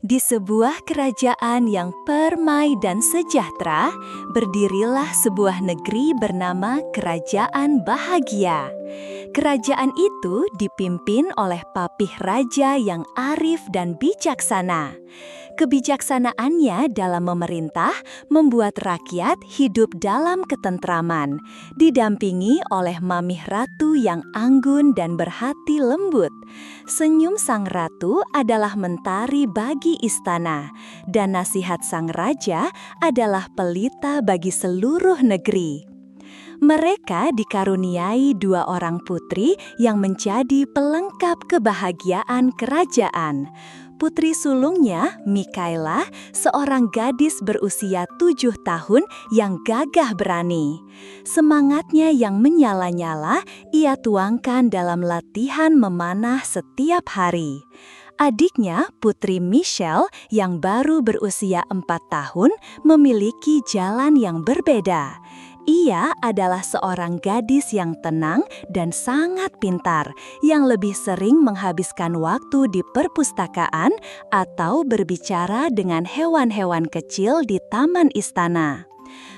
Di sebuah kerajaan yang permai dan sejahtera, berdirilah sebuah negeri bernama Kerajaan Bahagia. Kerajaan itu dipimpin oleh papih raja yang arif dan bijaksana. Kebijaksanaannya dalam memerintah membuat rakyat hidup dalam ketentraman, didampingi oleh mamih ratu yang anggun dan berhati lembut. Senyum sang ratu adalah mentari bagi istana, dan nasihat sang raja adalah pelita bagi seluruh negeri. Mereka dikaruniai 2 orang putri yang menjadi pelengkap kebahagiaan kerajaan. Putri sulungnya, Mikaela, seorang gadis berusia 7 tahun yang gagah berani. Semangatnya yang menyala-nyala, ia tuangkan dalam latihan memanah setiap hari. Adiknya, Putri Michelle, yang baru berusia 4 tahun, memiliki jalan yang berbeda. Ia adalah seorang gadis yang tenang dan sangat pintar, yang lebih sering menghabiskan waktu di perpustakaan atau berbicara dengan hewan-hewan kecil di taman istana.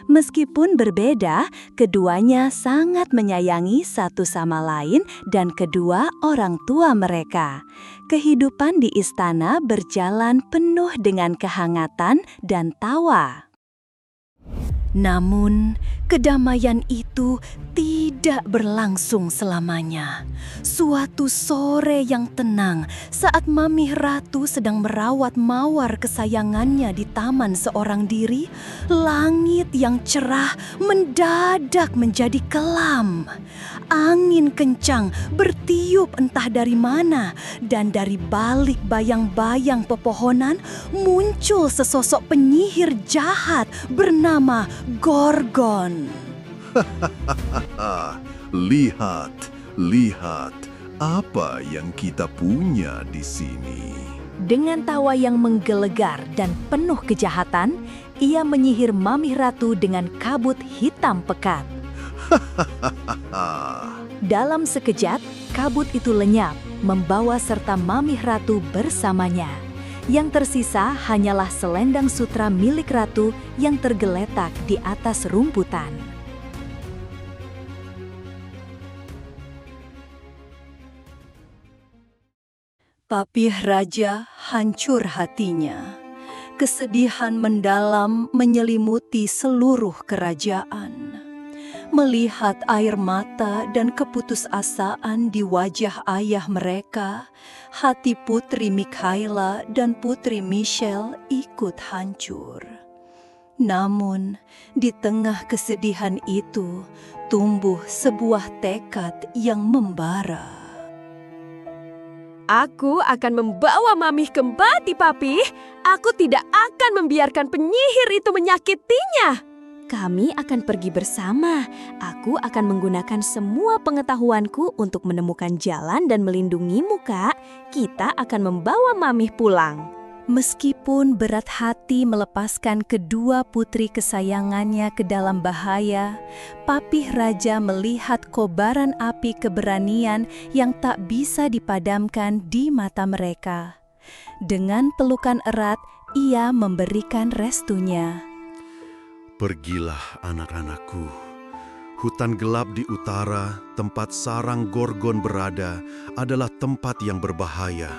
Meskipun berbeda, keduanya sangat menyayangi satu sama lain dan kedua orang tua mereka. Kehidupan di istana berjalan penuh dengan kehangatan dan tawa. Namun, kedamaian itu tidak berlangsung selamanya. Suatu sore yang tenang, saat mamih ratu sedang merawat mawar kesayangannya di taman seorang diri, langit yang cerah mendadak menjadi kelam. Angin kencang bertiup entah dari mana, dan dari balik bayang-bayang pepohonan muncul sesosok penyihir jahat bernama Gorgon. Lihat, apa yang kita punya di sini. Dengan tawa yang menggelegar dan penuh kejahatan, ia menyihir mamih ratu dengan kabut hitam pekat. Dalam sekejap, kabut itu lenyap, membawa serta mamih ratu bersamanya. Yang tersisa hanyalah selendang sutra milik ratu yang tergeletak di atas rumputan. Papih raja hancur hatinya. Kesedihan mendalam menyelimuti seluruh kerajaan. Melihat air mata dan keputusasaan di wajah ayah mereka, hati Putri Mikaela dan Putri Michelle ikut hancur. Namun, di tengah kesedihan itu, tumbuh sebuah tekad yang membara. Aku akan membawa mamih kembali, Papih. Aku tidak akan membiarkan penyihir itu menyakitinya. Kami akan pergi bersama. Aku akan menggunakan semua pengetahuanku untuk menemukan jalan dan melindungimu, Kak. Kita akan membawa mamih pulang. Meskipun berat hati melepaskan kedua putri kesayangannya ke dalam bahaya, papih raja melihat kobaran api keberanian yang tak bisa dipadamkan di mata mereka. Dengan pelukan erat, ia memberikan restunya. Pergilah anak-anakku. Hutan gelap di utara, tempat sarang Gorgon berada, adalah tempat yang berbahaya.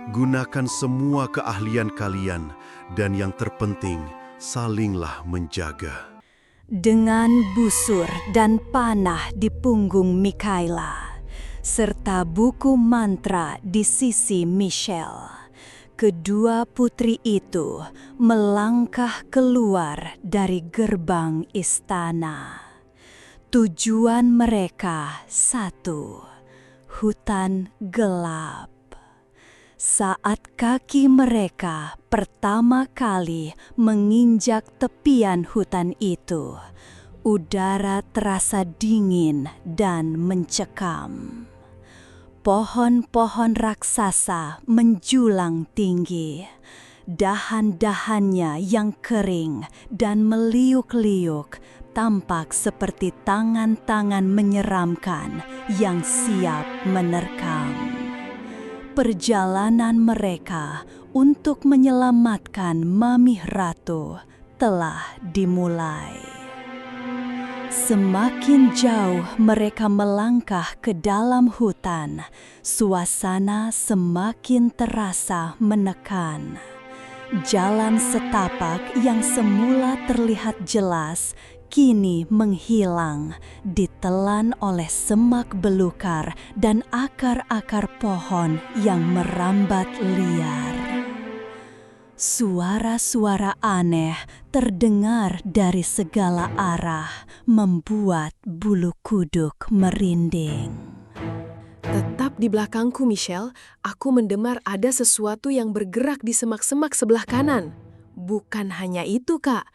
Gunakan semua keahlian kalian, dan yang terpenting, salinglah menjaga. Dengan busur dan panah di punggung Mikaela, serta buku mantra di sisi Michelle, kedua putri itu melangkah keluar dari gerbang istana. Tujuan mereka satu, hutan gelap. Saat kaki mereka pertama kali menginjak tepian hutan itu, udara terasa dingin dan mencekam. Pohon-pohon raksasa menjulang tinggi. Dahan-dahannya yang kering dan meliuk-liuk tampak seperti tangan-tangan menyeramkan yang siap menerkam. Perjalanan mereka untuk menyelamatkan Mami Ratu telah dimulai. Semakin jauh mereka melangkah ke dalam hutan, suasana semakin terasa menekan. Jalan setapak yang semula terlihat jelas kini menghilang, ditelan oleh semak belukar dan akar-akar pohon yang merambat liar. Suara-suara aneh terdengar dari segala arah, membuat bulu kuduk merinding. Tetap di belakangku, Michelle. Aku mendemar ada sesuatu yang bergerak di semak-semak sebelah kanan. Bukan hanya itu, Kak.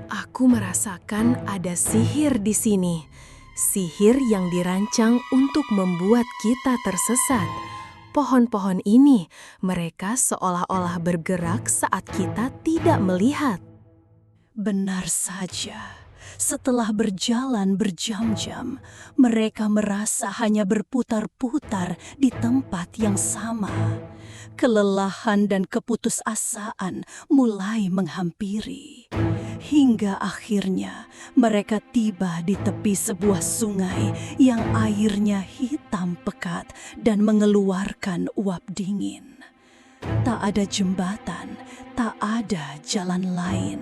Aku merasakan ada sihir di sini. Sihir yang dirancang untuk membuat kita tersesat. Pohon-pohon ini, mereka seolah-olah bergerak saat kita tidak melihat. Benar saja. Setelah berjalan berjam-jam, mereka merasa hanya berputar-putar di tempat yang sama. Kelelahan dan keputusasaan mulai menghampiri. Hingga akhirnya mereka tiba di tepi sebuah sungai yang airnya hitam pekat dan mengeluarkan uap dingin. Tak ada jembatan, tak ada jalan lain.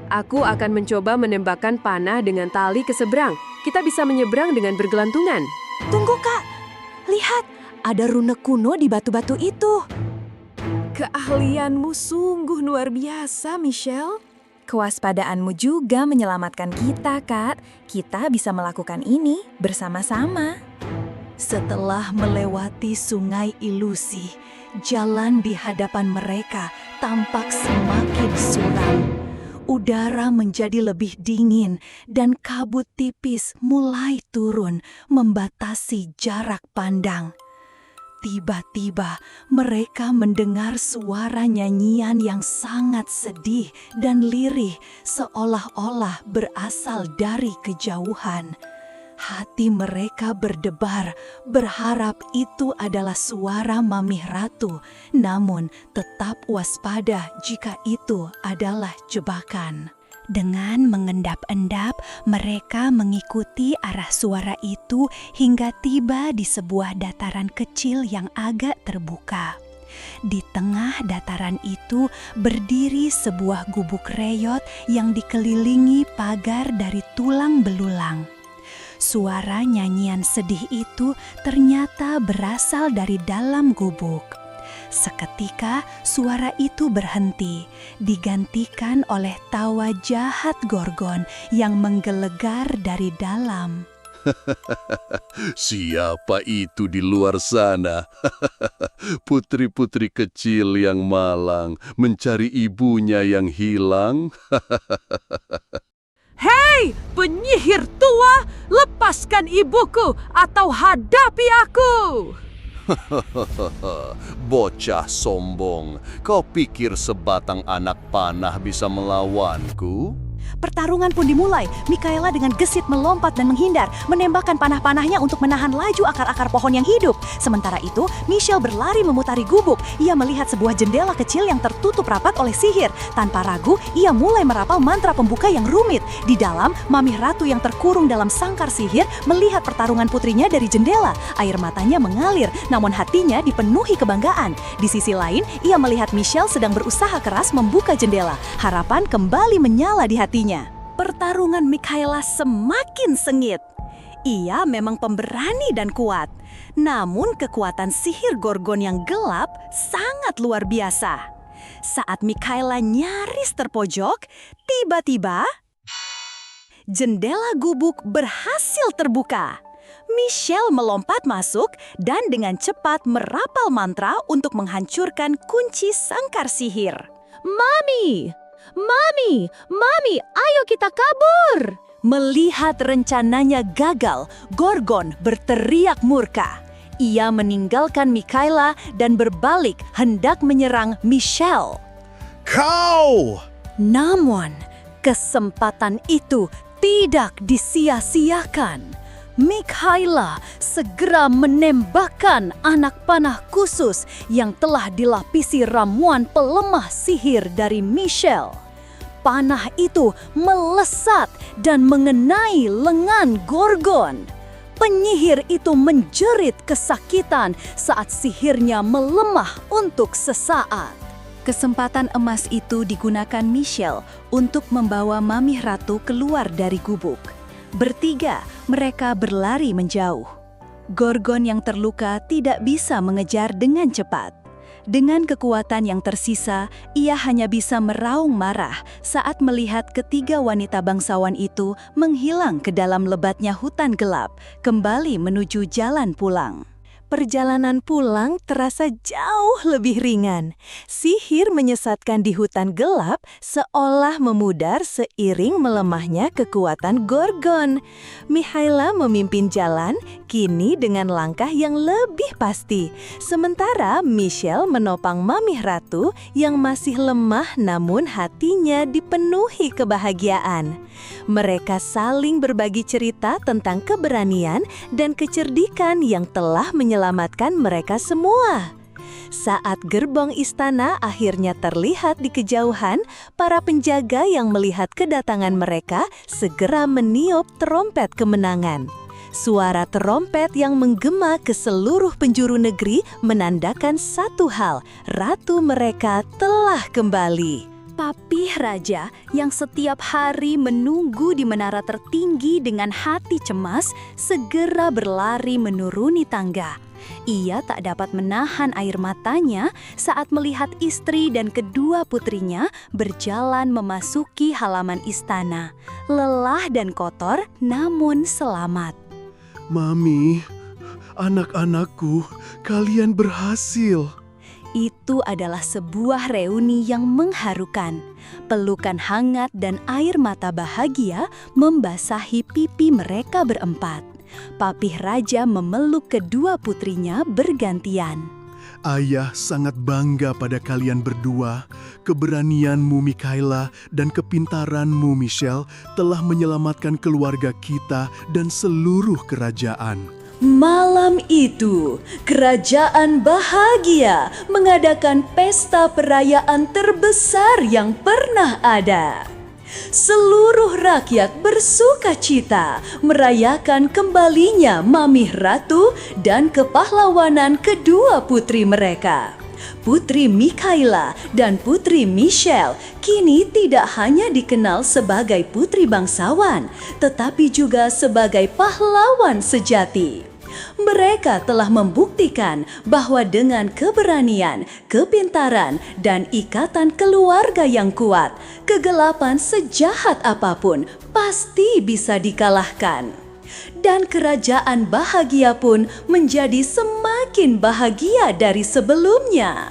Aku akan mencoba menembakkan panah dengan tali ke seberang. Kita bisa menyeberang dengan bergelantungan. Tunggu, Kak. Lihat, ada rune kuno di batu-batu itu. Keahlianmu sungguh luar biasa, Michelle. Kewaspadaanmu juga menyelamatkan kita, Kak. Kita bisa melakukan ini bersama-sama. Setelah melewati sungai ilusi, jalan di hadapan mereka tampak semakin suram. Udara menjadi lebih dingin dan kabut tipis mulai turun membatasi jarak pandang. Tiba-tiba mereka mendengar suara nyanyian yang sangat sedih dan lirih seolah-olah berasal dari kejauhan. Hati mereka berdebar, berharap itu adalah suara Mami Ratu, namun tetap waspada jika itu adalah jebakan. Dengan mengendap-endap, mereka mengikuti arah suara itu hingga tiba di sebuah dataran kecil yang agak terbuka. Di tengah dataran itu berdiri sebuah gubuk reyot yang dikelilingi pagar dari tulang belulang. Suara nyanyian sedih itu ternyata berasal dari dalam gubuk. Seketika suara itu berhenti, digantikan oleh tawa jahat Gorgon yang menggelegar dari dalam. Siapa itu di luar sana? Putri-putri kecil yang malang mencari ibunya yang hilang. Hei, penyihir tua, lepaskan ibuku atau hadapi aku! Bocah sombong, kau pikir sebatang anak panah bisa melawanku? Pertarungan pun dimulai. Mikaela dengan gesit melompat dan menghindar, menembakkan panah-panahnya untuk menahan laju akar-akar pohon yang hidup. Sementara itu, Michelle berlari memutari gubuk. Ia melihat sebuah jendela kecil yang tertutup rapat oleh sihir. Tanpa ragu, ia mulai merapal mantra pembuka yang rumit. Di dalam, Mami Ratu yang terkurung dalam sangkar sihir melihat pertarungan putrinya dari jendela. Air matanya mengalir, namun hatinya dipenuhi kebanggaan. Di sisi lain, ia melihat Michelle sedang berusaha keras membuka jendela. Harapan kembali menyala di hatinya. Pertarungan Mikaela semakin sengit. Ia memang pemberani dan kuat. Namun kekuatan sihir Gorgon yang gelap sangat luar biasa. Saat Mikaela nyaris terpojok, tiba-tiba jendela gubuk berhasil terbuka. Michelle melompat masuk dan dengan cepat merapal mantra untuk menghancurkan kunci sangkar sihir. Mami! Mami! Mami! Ayo kita kabur! Melihat rencananya gagal, Gorgon berteriak murka. Ia meninggalkan Mikaela dan berbalik hendak menyerang Michelle. Kau! Namun, kesempatan itu tidak disia-siakan. Mikhaila segera menembakkan anak panah khusus yang telah dilapisi ramuan pelemah sihir dari Michelle. Panah itu melesat dan mengenai lengan Gorgon. Penyihir itu menjerit kesakitan saat sihirnya melemah untuk sesaat. Kesempatan emas itu digunakan Michelle untuk membawa Mamih Ratu keluar dari gubuk. Bertiga, mereka berlari menjauh. Gorgon yang terluka tidak bisa mengejar dengan cepat. Dengan kekuatan yang tersisa, ia hanya bisa meraung marah saat melihat ketiga wanita bangsawan itu menghilang ke dalam lebatnya hutan gelap, kembali menuju jalan pulang. Perjalanan pulang terasa jauh lebih ringan. Sihir menyesatkan di hutan gelap seolah memudar seiring melemahnya kekuatan Gorgon. Mikhaila memimpin jalan, kini dengan langkah yang lebih pasti. Sementara Michelle menopang Mamih Ratu yang masih lemah namun hatinya dipenuhi kebahagiaan. Mereka saling berbagi cerita tentang keberanian dan kecerdikan yang telah menyelamatkan mereka semua. Saat gerbong istana akhirnya terlihat di kejauhan, para penjaga yang melihat kedatangan mereka segera meniup trompet kemenangan. Suara trompet yang menggema ke seluruh penjuru negeri menandakan satu hal, ratu mereka telah kembali. Papih Raja yang setiap hari menunggu di menara tertinggi dengan hati cemas segera berlari menuruni tangga. Ia tak dapat menahan air matanya saat melihat istri dan kedua putrinya berjalan memasuki halaman istana. Lelah dan kotor namun selamat. Mami, anak-anakku, kalian berhasil. Itu adalah sebuah reuni yang mengharukan. Pelukan hangat dan air mata bahagia membasahi pipi mereka berempat. Papih Raja memeluk kedua putrinya bergantian. Ayah sangat bangga pada kalian berdua. Keberanianmu Mikhaila dan kepintaranmu Michelle telah menyelamatkan keluarga kita dan seluruh kerajaan. Malam itu, kerajaan bahagia mengadakan pesta perayaan terbesar yang pernah ada. Seluruh rakyat bersukacita merayakan kembalinya Mamih Ratu dan kepahlawanan kedua putri mereka. Putri Mikhaila dan Putri Michelle kini tidak hanya dikenal sebagai putri bangsawan, tetapi juga sebagai pahlawan sejati. Mereka telah membuktikan bahwa dengan keberanian, kepintaran, dan ikatan keluarga yang kuat, kegelapan sejahat apapun pasti bisa dikalahkan. Dan kerajaan bahagia pun menjadi semakin bahagia dari sebelumnya.